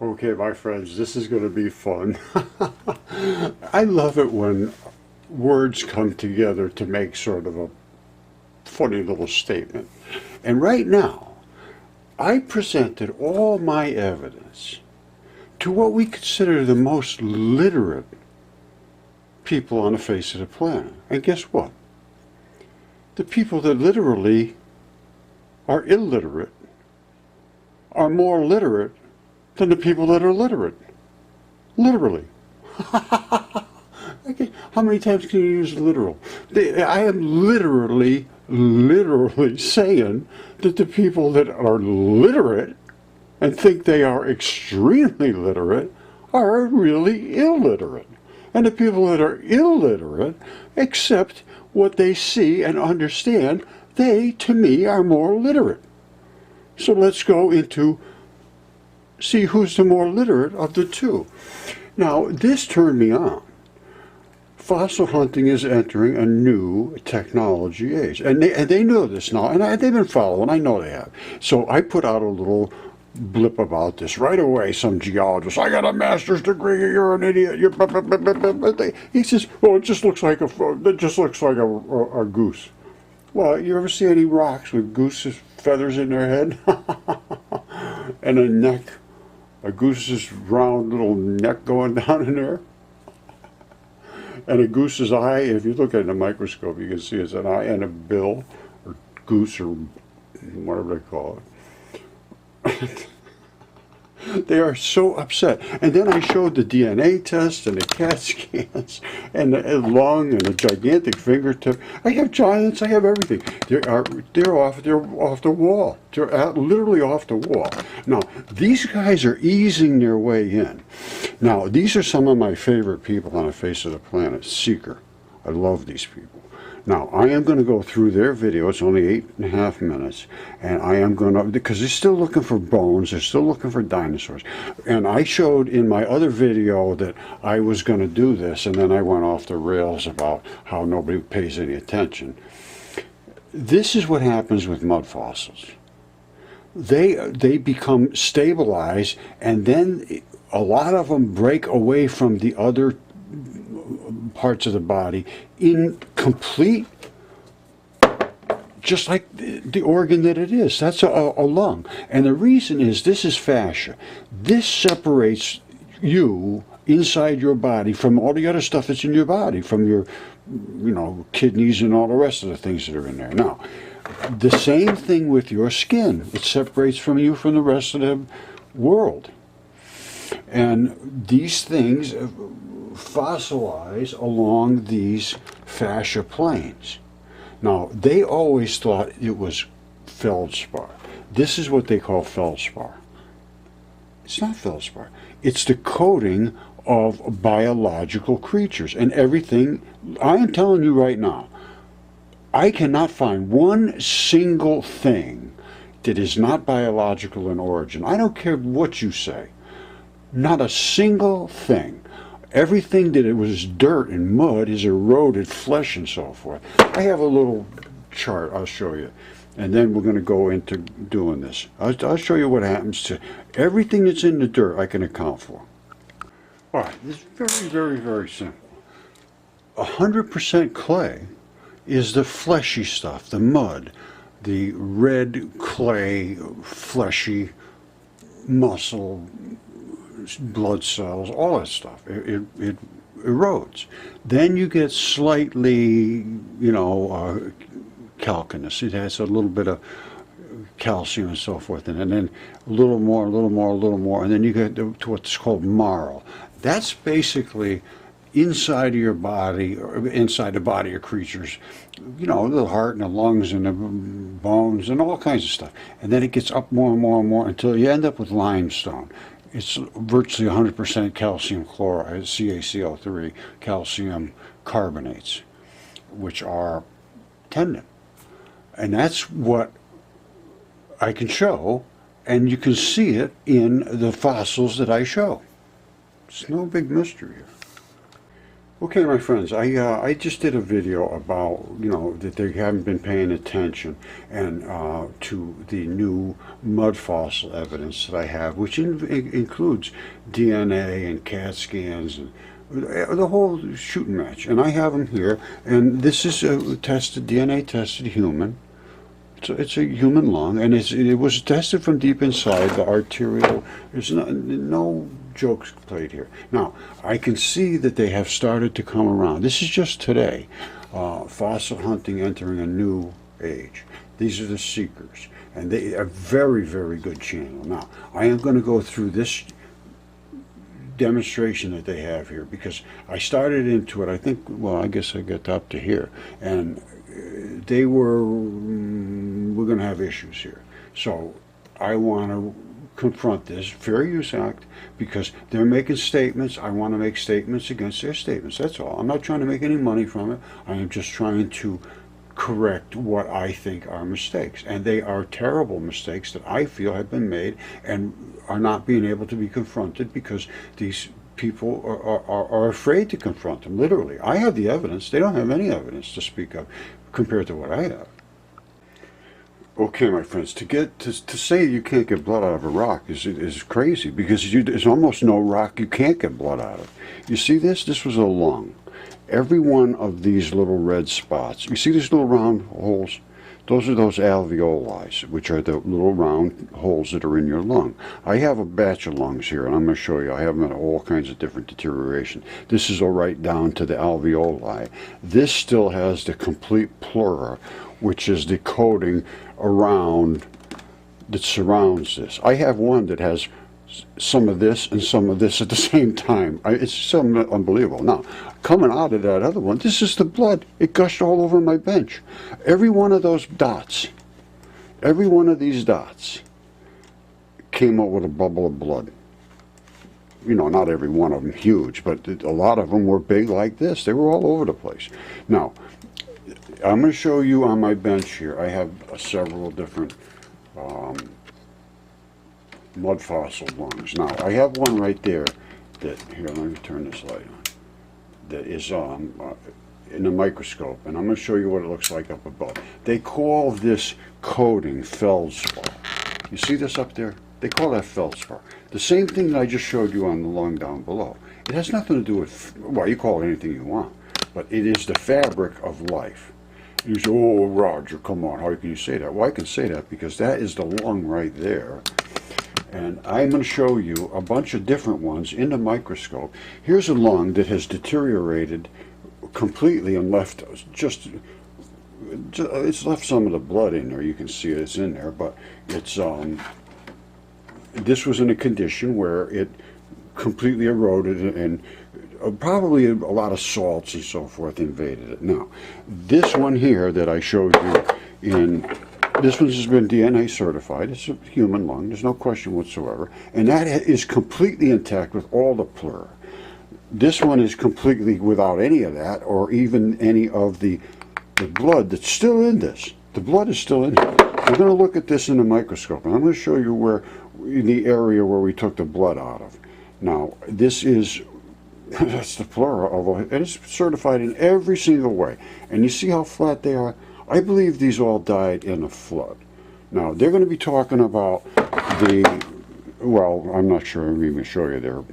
Okay, my friends, this is going to be fun. I love it when words come together to make sort of a funny little statement. And right now, I presented all my evidence to what we consider the most literate people on the face of the planet. And guess what? The people that literally are illiterate are more literate than the people that are literate. Literally. Okay. How many times can you use literal? I am literally saying that the people that are literate and think they are extremely literate are really illiterate. And the people that are illiterate accept what they see and understand. They, to me, are more literate. So let's go into see who's the more literate of the two. Now, this turned me on. Fossil hunting is entering a new technology age. And they know this now, and they've been following, I know they have. So I put out a little blip about this right away. Some geologist, I got a master's degree, you're an idiot. He says, well, it just looks like a goose. Well, you ever see any rocks with goose's feathers in their head? And a neck, a goose's round little neck going down in there? And a goose's eye, if you look at it in a microscope, you can see it's an eye and a bill, or goose, or whatever they call it. They are so upset. And then I showed the DNA test and the CAT scans and the lung and the gigantic fingertip. I have giants. I have everything. They're off the wall. They're literally off the wall. Now these guys are easing their way in. Now these are some of my favorite people on the face of the planet. Seeker. I love these people. Now, I am going to go through their video. It's only 8.5 minutes. And I am going to, because they're still looking for bones. They're still looking for dinosaurs. And I showed in my other video that I was going to do this. And then I went off the rails about how nobody pays any attention. This is what happens with mud fossils. They become stabilized. And then a lot of them break away from the other parts of the body in complete, just like the organ that it is. That's a lung. And the reason is this is fascia. This separates you inside your body from all the other stuff that's in your body, from your, kidneys and all the rest of the things that are in there. Now, the same thing with your skin. It separates from you from the rest of the world. And these things fossilize along these fascia planes. Now, they always thought it was feldspar. This is what they call feldspar. It's not feldspar. It's the coating of biological creatures. And everything, I am telling you right now, I cannot find one single thing that is not biological in origin. I don't care what you say. Not a single thing. Everything that it was dirt and mud is eroded flesh and so forth. I have a little chart I'll show you. And then we're going to go into doing this. I'll show you what happens to everything that's in the dirt I can account for. All right, it's very, very, very simple. 100% clay is the fleshy stuff, the mud, the red clay, fleshy muscle, blood cells, all that stuff. It erodes. Then you get slightly, calcaneous. It has a little bit of calcium and so forth, and then a little more, and then you get to what's called marl. That's basically inside of your body, or inside the body of creatures, the heart and the lungs and the bones and all kinds of stuff. And then it gets up more and more and more until you end up with limestone. It's virtually 100% calcium chloride, CaCO3, calcium carbonates, which are tendon. And that's what I can show, and you can see it in the fossils that I show. It's no big mystery here. Okay, my friends, I just did a video about, that they haven't been paying attention and to the new mud fossil evidence that I have, which includes DNA and CAT scans and the whole shooting match. And I have them here, and this is a tested, DNA tested human. It's a human lung, and it was tested from deep inside the arterial. There's no jokes played here. Now, I can see that they have started to come around. This is just today. Fossil hunting entering a new age. These are the seekers, and they are very, very good channel. Now, I am going to go through this demonstration that they have here because I started into it, I think, well, I guess I got up to here, and we're going to have issues here. So I want to confront this fair use act because they're making statements. I want to make statements against their statements. That's all. I'm not trying to make any money from it. I am just trying to correct what I think are mistakes. And they are terrible mistakes that I feel have been made and are not being able to be confronted because these people are afraid to confront them, literally. I have the evidence. They don't have any evidence to speak of compared to what I have. Okay, my friends, to say you can't get blood out of a rock is crazy because there's almost no rock you can't get blood out of. You see this? This was a lung. Every one of these little red spots, you see these little round holes? Those are those alveoli, which are the little round holes that are in your lung. I have a batch of lungs here, and I'm going to show you. I have them in all kinds of different deterioration. This is all right down to the alveoli. This still has the complete pleura, which is the coating around that surrounds this. I have one that has some of this and some of this at the same time. It's so unbelievable. Now, coming out of that other one, this is the blood. It gushed all over my bench. Every one of those dots, every one of these dots came out with a bubble of blood. Not every one of them huge, but a lot of them were big like this. They were all over the place. Now, I'm going to show you on my bench here, I have several different mud fossil lungs. Now, I have one right there that, here, let me turn this light on, that is in a microscope, and I'm going to show you what it looks like up above. They call this coating feldspar. You see this up there? They call that feldspar. The same thing that I just showed you on the lung down below. It has nothing to do with, well, you call it anything you want, but it is the fabric of life. You say, oh, Roger, come on, how can you say that? Well, I can say that because that is the lung right there. And I'm going to show you a bunch of different ones in the microscope. Here's a lung that has deteriorated completely and left it's left some of the blood in there. You can see it's in there, but it's this was in a condition where it completely eroded and probably a lot of salts and so forth invaded it. Now, this one here that I showed you this one has been DNA certified. It's a human lung. There's no question whatsoever. And that is completely intact with all the pleura. This one is completely without any of that or even any of the blood that's still in this. The blood is still in here. I'm going to look at this in a microscope, and I'm going to show you where, in the area where we took the blood out of. Now, this is, that's the pleura of it, and it's certified in every single way. And you see how flat they are? I believe these all died in a flood. Now, they're going to be talking about well, I'm not sure I'm even show you their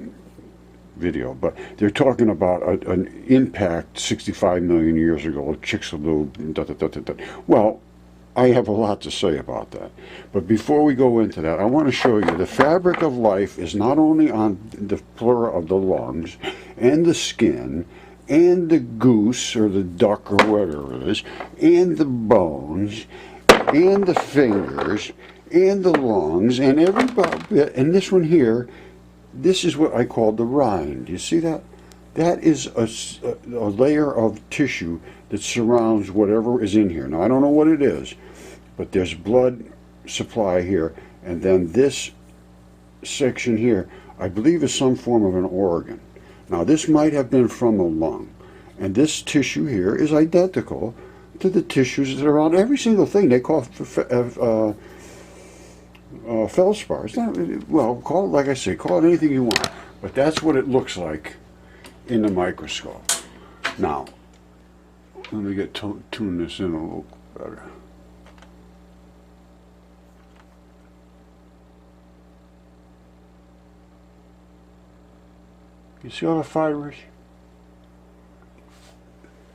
video, but they're talking about an impact 65 million years ago, Chicxulub, Well, I have a lot to say about that. But before we go into that, I want to show you the fabric of life is not only on the pleura of the lungs and the skin, and the goose, or the duck, or whatever it is, and the bones, and the fingers, and the lungs, and every bit, and this one here, this is what I call the rind. You see that? That is a layer of tissue that surrounds whatever is in here. Now, I don't know what it is, but there's blood supply here, and then this section here, I believe is some form of an organ. Now, this might have been from a lung, and this tissue here is identical to the tissues that are on every single thing they call feldspar. It's not, well, call it, like I say, call it anything you want, but that's what it looks like in the microscope. Now, let me tune this in a little better. You see all the fibers?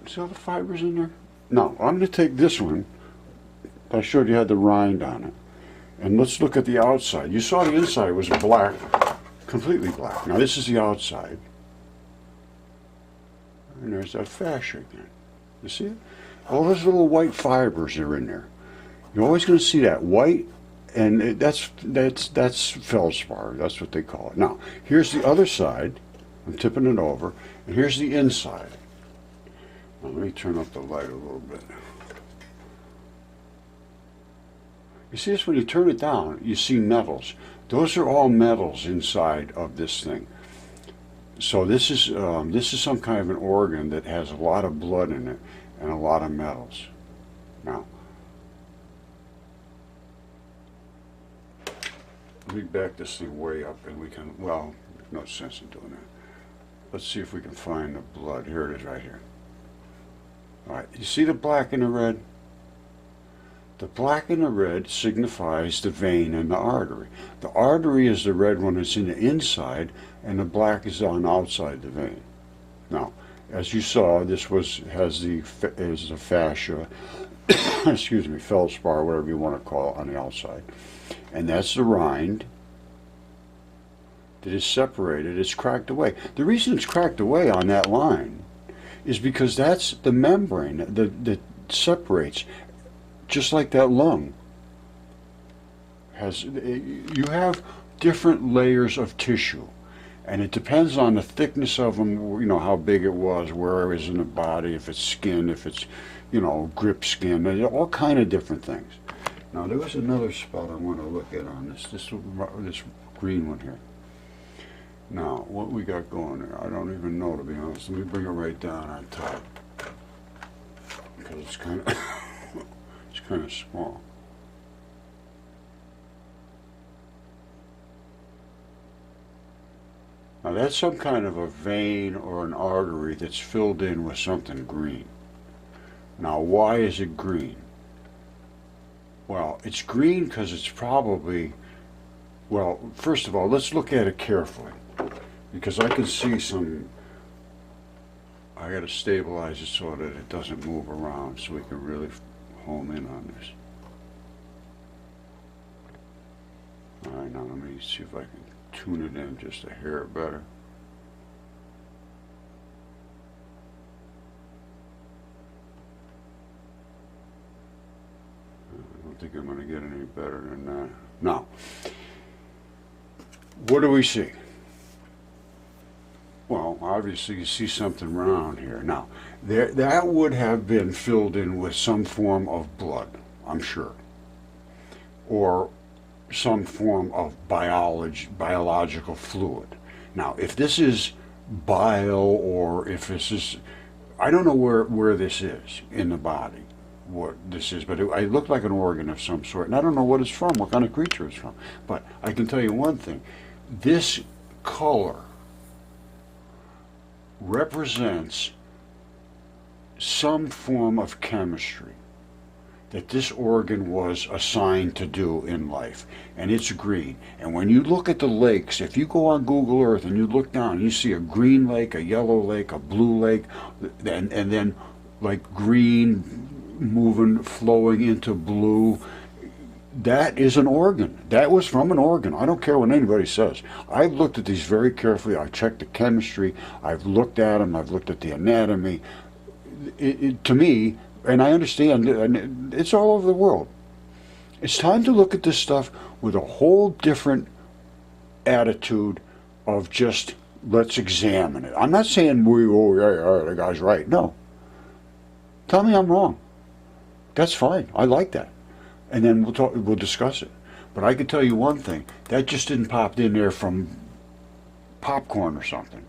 See all the fibers in there? Now, I'm going to take this one. I showed you had the rind on it. And let's look at the outside. You saw the inside was black, completely black. Now this is the outside. And there's that fascia again. You see it? All those little white fibers are in there. You're always going to see that white, and that's feldspar. That's what they call it. Now, here's the other side. I'm tipping it over, and here's the inside. Now, let me turn up the light a little bit. You see this when you turn it down, you see metals. Those are all metals inside of this thing. So this is some kind of an organ that has a lot of blood in it and a lot of metals. Now, let me back this thing way up, and we can, well, no sense in doing that. Let's see if we can find the blood. Here it is right here. All right, you see the black and the red? The black and the red signifies the vein and the artery. The artery is the red one that's in the inside, and the black is on outside the vein. Now, as you saw, this is the fascia, excuse me, feldspar, whatever you want to call it, on the outside. And that's the rind that is separated. It's cracked away. The reason it's cracked away on that line is because that's the membrane that separates. Just like that lung has, you have different layers of tissue, and it depends on the thickness of them, you know, how big it was, where it is in the body, if it's skin, if it's, you know, grip skin, all kind of different things. Now there was another spot I want to look at on this green one here. Now what we got going there, I don't even know, to be honest. Let me bring it right down on top, because it's kind of kind of small. Now that's some kind of a vein or an artery that's filled in with something green. Now why is it green? Well, it's green because it's probably, well, first of all, let's look at it carefully, because I can see some, I got to stabilize it so that it doesn't move around, so we can really home in on this. All right, now let me see if I can tune it in just a hair better. I don't think I'm going to get any better than that. Now, what do we see? Well, obviously you see something round here. Now, that would have been filled in with some form of blood, I'm sure, or some form of biological fluid. Now, if this is bile, or if this is, I don't know where this is in the body, what this is, but it looked like an organ of some sort, and I don't know what it's from, what kind of creature it's from. But I can tell you one thing, this color represents some form of chemistry that this organ was assigned to do in life, and it's green. And when you look at the lakes, if you go on Google Earth and you look down, you see a green lake, a yellow lake, a blue lake, and then like green moving, flowing into blue. That is an organ. That was from an organ. I don't care what anybody says. I've looked at these very carefully. I've checked the chemistry. I've looked at them. I've looked at the anatomy. To me, and I understand, and it's all over the world, it's time to look at this stuff with a whole different attitude of just, let's examine it. I'm not saying, the guy's right. No. Tell me I'm wrong. That's fine. I like that. And then we'll discuss it. But I can tell you one thing, that just didn't pop in there from popcorn or something.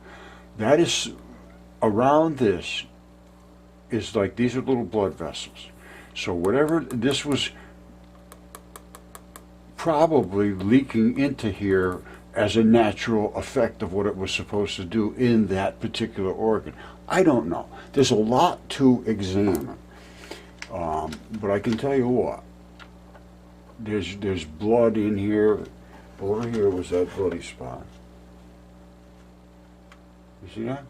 That is, around this is like, these are little blood vessels. So whatever, this was probably leaking into here as a natural effect of what it was supposed to do in that particular organ. I don't know. There's a lot to examine. But I can tell you what, there's blood in here. Over here was that bloody spot. You see that?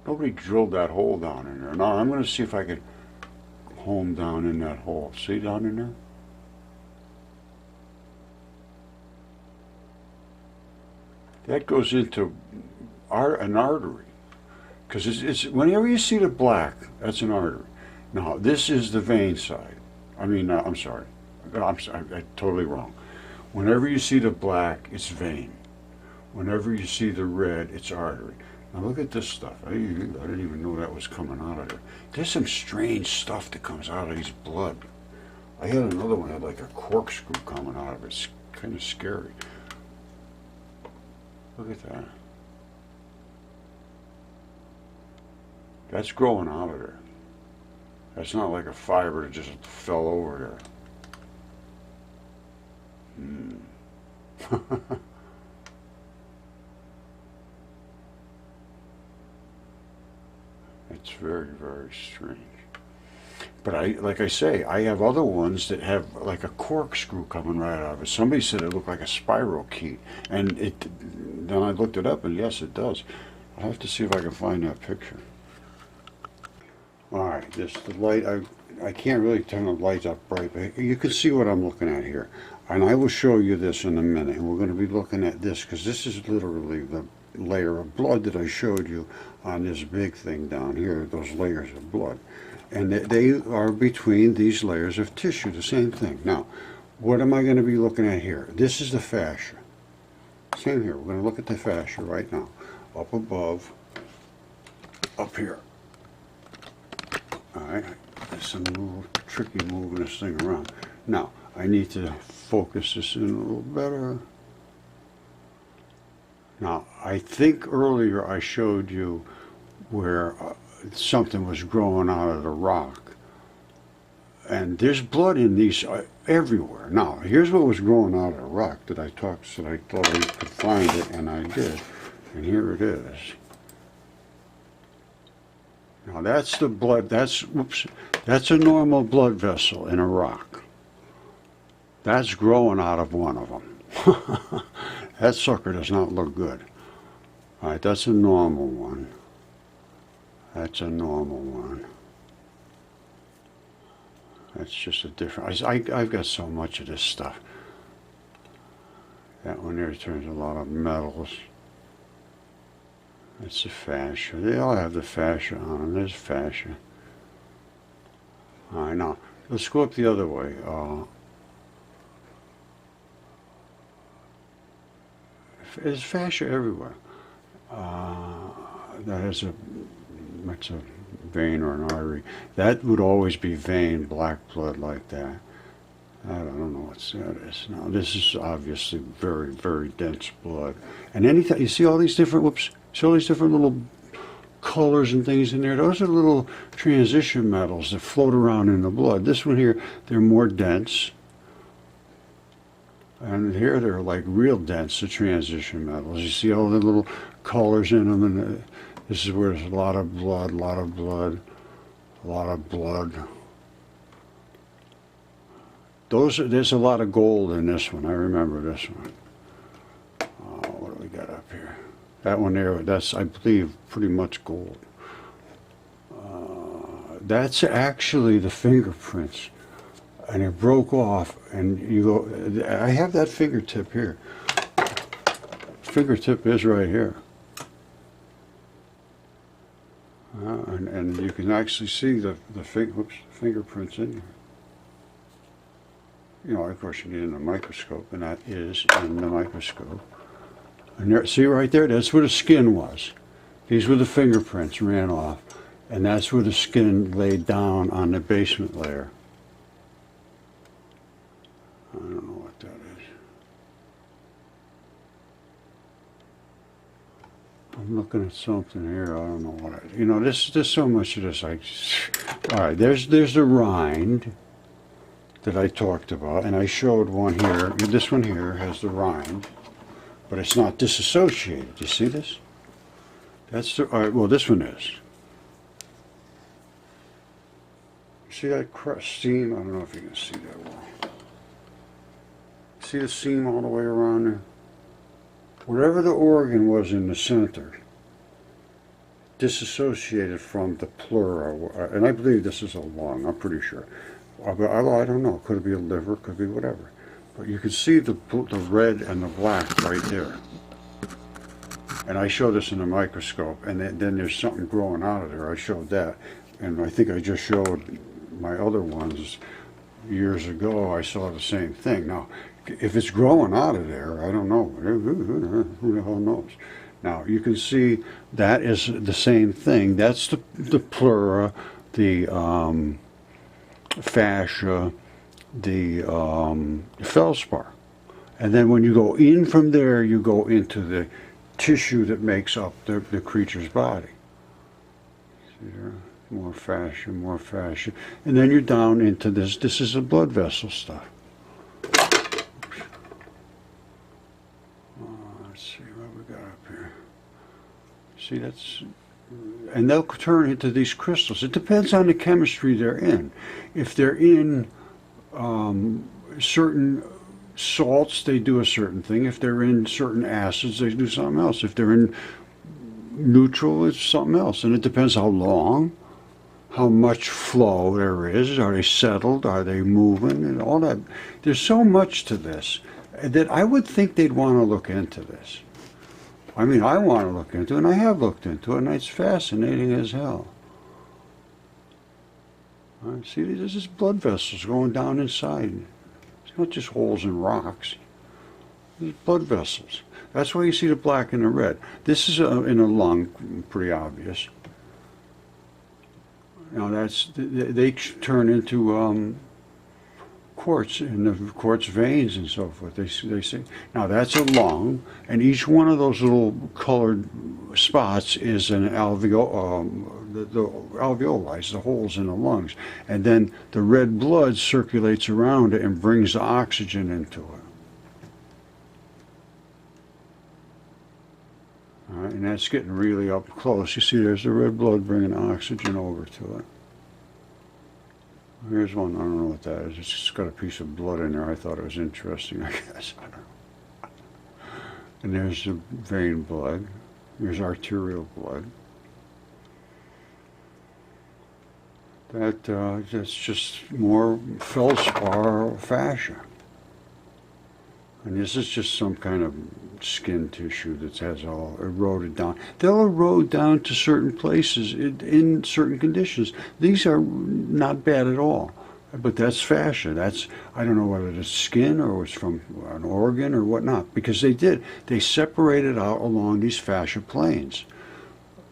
Nobody drilled that hole down in there. Now I'm going to see if I can home down in that hole. See down in there? That goes into an artery. Because it's whenever you see the black, that's an artery. Now this is the vein side. I'm sorry. I'm totally wrong. Whenever you see the black, it's vein. Whenever you see the red, it's artery. Now look at this stuff. I didn't even know that was coming out of there. There's some strange stuff that comes out of these blood. I had another one that had like a corkscrew coming out of it. It's kind of scary. Look at that. That's growing out of there. That's not like a fiber that just fell over there. It's very, very strange. But like I say, I have other ones that have like a corkscrew coming right out of it. Somebody said it looked like a spirochete, and then I looked it up, and yes, it does. I'll have to see if I can find that picture. All right, the light. I can't really turn the lights up bright, but you can see what I'm looking at here. And I will show you this in a minute. And we're going to be looking at this because this is literally the layer of blood that I showed you on this big thing down here, those layers of blood. And they are between these layers of tissue, the same thing. Now, what am I going to be looking at here? This is the fascia. Same here. We're going to look at the fascia right now. Up above, up here. All right. There's some little tricky moving this thing around. Now, I need to focus this in a little better. Now, I think earlier I showed you where something was growing out of the rock. And there's blood in these everywhere. Now, here's what was growing out of the rock that I thought I could find it, and I did. And here it is. Now that's the blood, that's a normal blood vessel in a rock. That's growing out of one of them. That sucker does not look good. All right, that's a normal one. That's a normal one. That's just a different, I've got so much of this stuff. That one there turns a lot of metals. That's the fascia. They all have the fascia on them. There's fascia. All right, now let's go up the other way. There's fascia everywhere. That's a vein or an artery. That would always be vein, black blood like that. I don't know what that is. Now this is obviously very, very dense blood. And anything you see all these different see all these different little colors and things in there. Those are little transition metals that float around in the blood. This one here, they're more dense. And here they're like real dense, the transition metals. You see all the little colors in them, and this is where there's a lot of blood, a lot of blood, a lot of blood. There's a lot of gold in this one. I remember this one. What do we got up here? That one there, that's, I believe, pretty much gold. That's actually the fingerprints. And it broke off, and you go, I have that fingertip here. Fingertip is right here. And you can actually see the fingerprints in here. You know, of course, you need it in a microscope, and that is in the microscope. And there, see right there, that's where the skin was. These were the fingerprints ran off, and that's where the skin laid down on the basement layer. I don't know what that is. I'm looking at something here. I don't know what you know. There's so much of this. All right. There's the rind that I talked about, and I showed one here. This one here has the rind, but it's not disassociated. You see this? That's the, all right, well, this one is. See that seam? I don't know if you can see that well. See the seam all the way around there? Whatever the organ was in the center, disassociated from the pleura, and I believe this is a lung, I'm pretty sure. But I don't know, could it be a liver, could be whatever. But you can see the red and the black right there. And I show this in a microscope, and then there's something growing out of there. I showed that, and I think I just showed my other ones years ago. I saw the same thing. Now, if it's growing out of there, I don't know. Who the hell knows? Now, you can see that is the same thing. That's the pleura, the fascia, the feldspar. And then when you go in from there, you go into the tissue that makes up the creature's body. See there? More fascia. And then you're down into this. This is the blood vessel stuff. Let's see what we got up here. See, that's, and they'll turn into these crystals. It depends on the chemistry they're in. If they're in certain salts, they do a certain thing. If they're in certain acids, they do something else. If they're in neutral, it's something else. And it depends how long, how much flow there is. Are they settled? Are they moving? And all that. There's so much to this that I would think they'd want to look into this. I mean, I want to look into it, and I have looked into it, and it's fascinating as hell. See, this is blood vessels going down inside. It's not just holes in rocks. These blood vessels. That's why you see the black and the red. This is in a lung, pretty obvious. Now that's, they turn into quartz, in the quartz veins and so forth. They say. Now that's a lung, and each one of those little colored spots is an the alveoli, the holes in the lungs. And then the red blood circulates around it and brings the oxygen into it. All right, and that's getting really up close. You see there's the red blood bringing oxygen over to it. Here's one, I don't know what that is. It's just got a piece of blood in there. I thought it was interesting, I guess. I don't know. And there's the vein blood. There's arterial blood. That's just more feldspar fascia. And this is just some kind of skin tissue that has all eroded down. They'll erode down to certain places in certain conditions. These are not bad at all. But that's fascia. That's, I don't know whether it's skin or it's from an organ or whatnot, because they separated out along these fascia planes.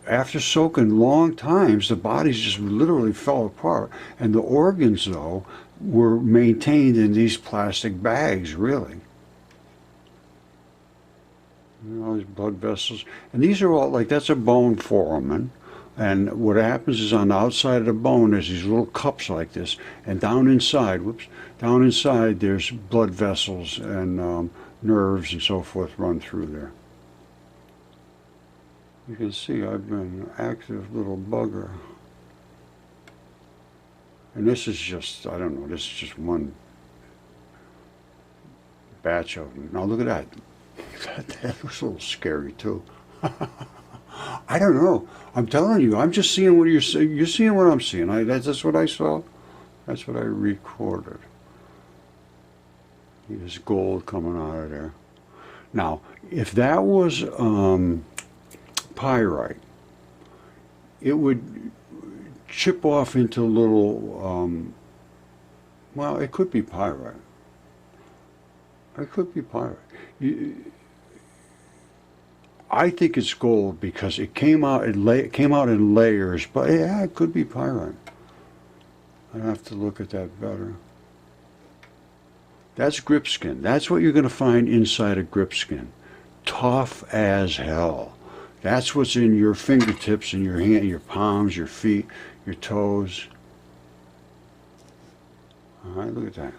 After soaking long times, the bodies just literally fell apart. And the organs, though, were maintained in these plastic bags, really. You know, these blood vessels. And these are all, like, that's a bone foramen. And what happens is on the outside of the bone, there's these little cups like this. And down inside, down inside, there's blood vessels and nerves and so forth run through there. You can see I've been an active little bugger. And this is just, I don't know, this is just one batch of them. Now look at that. That was a little scary too. I don't know. I'm telling you, I'm just seeing what you're seeing. You're seeing what I'm seeing. That's what I saw. That's what I recorded. There's gold coming out of there. Now, if that was pyrite, it would chip off into little, well, it could be pyrite. It could be pyrite. I think it's gold because it came out in layers, but yeah, it could be pyrite. I have to look at that better. That's grip skin. That's what you're going to find inside a grip skin. Tough as hell. That's what's in your fingertips and your hand, your palms, your feet, your toes. All right, look at that.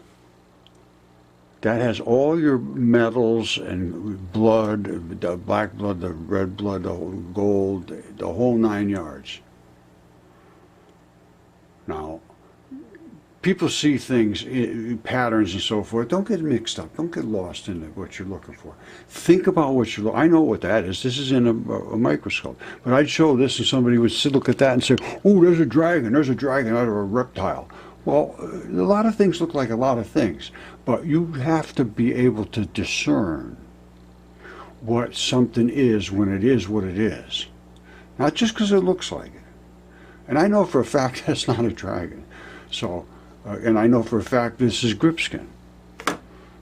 That has all your metals and blood, the black blood, the red blood, the gold, the whole 9 yards. Now, people see things, patterns and so forth. Don't get mixed up. Don't get lost in what you're looking for. Think about what you're. I know what that is. This is in a microscope. But I'd show this and somebody would sit, look at that and say, "Oh, there's a dragon. There's a dragon out of a reptile." Well, a lot of things look like a lot of things, but you have to be able to discern what something is when it is what it is, not just because it looks like it. And I know for a fact that's not a dragon. So. And I know for a fact this is grip skin.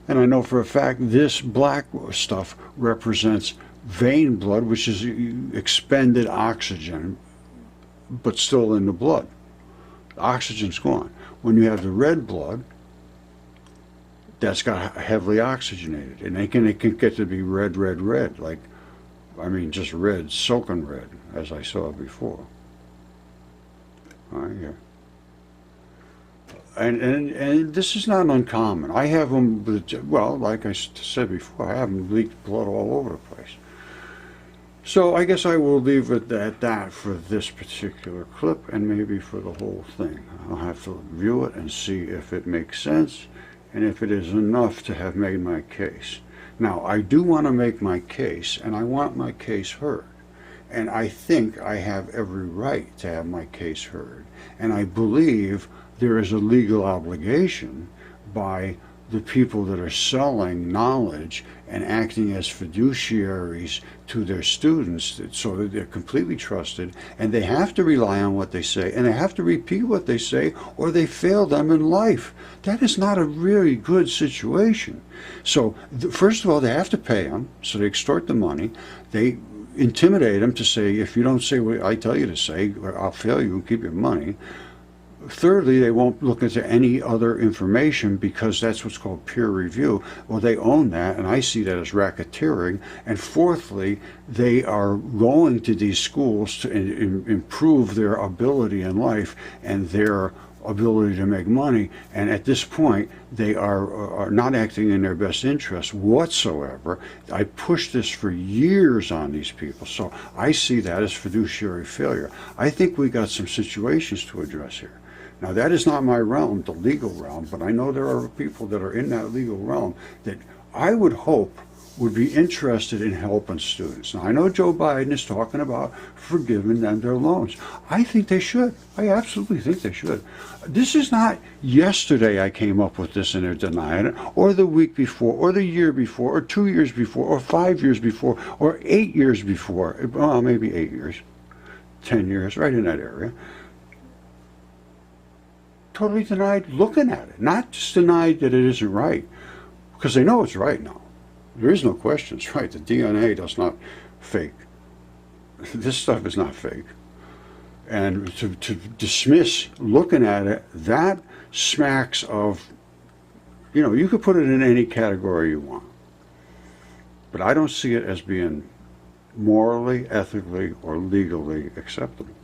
And I know for a fact this black stuff represents vein blood, which is expended oxygen, but still in the blood. The oxygen's gone. When you have the red blood, that's got heavily oxygenated. And it can get to be red, red, red. Like, I mean, just red, soaking red, as I saw before. All right, here. And this is not uncommon. I have them, well, like I said before, I have them leaked blood all over the place. So I guess I will leave it at that for this particular clip and maybe for the whole thing. I'll have to review it and see if it makes sense and if it is enough to have made my case. Now, I do want to make my case, and I want my case heard. And I think I have every right to have my case heard. And I believe there is a legal obligation by the people that are selling knowledge and acting as fiduciaries to their students so that they're completely trusted, and they have to rely on what they say, and they have to repeat what they say, or they fail them in life. That is not a really good situation. So first of all, they have to pay them, so they extort the money. They intimidate them to say, if you don't say what I tell you to say, I'll fail you and keep your money. Thirdly, they won't look into any other information because that's what's called peer review. Well, they own that, and I see that as racketeering. And fourthly, they are going to these schools to improve their ability in life and their ability to make money. And at this point, they are not acting in their best interest whatsoever. I pushed this for years on these people, so I see that as fiduciary failure. I think we got some situations to address here. Now, that is not my realm, the legal realm, but I know there are people that are in that legal realm that I would hope would be interested in helping students. Now, I know Joe Biden is talking about forgiving them their loans. I think they should. I absolutely think they should. This is not yesterday I came up with this and they're denying it, or the week before, or the year before, or 2 years before, or 5 years before, or 8 years before. Well, maybe 8 years, 10 years, right in that area. Totally denied looking at it, not just denied that it isn't right, because they know it's right now. There is no question it's right. The DNA does not fake. This stuff is not fake. And to dismiss looking at it, that smacks of, you know, you could put it in any category you want. But I don't see it as being morally, ethically, or legally acceptable.